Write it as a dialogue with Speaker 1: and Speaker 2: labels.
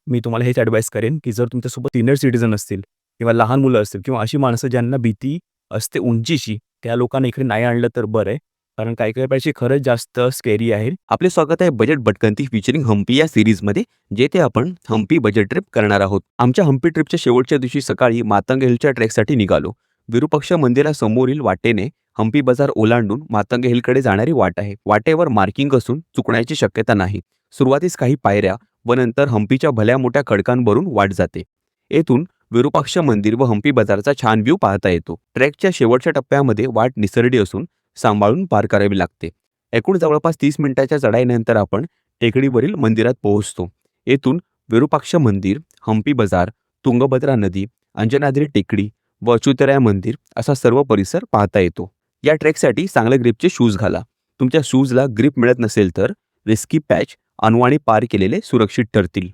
Speaker 1: मी तुम्हाला हेच ॲडवाईस करेन, की जर तुमच्यासोबत सीनियर सिटिझन असतील किंवा लहान मुलं असतील किंवा अशी माणसं ज्यांना भीती असते उंचीची, त्या लोकांना इकडे नाही आणलं तर बरं आहे. कारण काही-काही पैसे खरंच जास्त स्केरी आहे.
Speaker 2: आपले स्वागत आहे बजेट भटकंती फीचरिंग हम्पी या सिरीजमध्ये, जेथे आपण हम्पी बजेट ट्रिप करणार आहोत. आमच्या हम्पी ट्रिपच्या शेवटच्या दिवशी सकाळी मातंग हिलच्या ट्रेकसाठी निघालो. विरूपाक्ष मंदिरासमोरील वाटेने हम्पी बाजार ओलांडून मातंग हिलकडे जाणारी वाट आहे. वाटेवर मार्किंग असून चुकण्याची शक्यता नाही. सुरुवातीस काही पायऱ्या व नंतर हम्पीच्या भल्या मोठ्या खडकांवरून वाट जाते. येथून विरूपाक्ष मंदिर व हम्पी बाजारचा छान व्ह्यू पाहता येतो. ट्रेकच्या शेवटच्या टप्प्यामध्ये वाट निसरडी असून सांभाळून पार करावी लागते. एकूण जवळपास 30 मिनिटाच्या चढाईनंतर आपण टेकडीवरील मंदिरात पोहोचतो. येथून विरूपाक्ष मंदिर, हम्पी बाजार, तुंगभद्रा नदी, अंजनाद्री टेकडी व अच्युतराय मंदिर असा सर्व परिसर पाहता येतो. या ट्रेकसाठी चांगले ग्रिपचे शूज घाला. तुमच्या शूजला ग्रिप मिळत नसेल तर रिस्की पॅच, अनवाणी पार केलेले सुरक्षित ठरतील.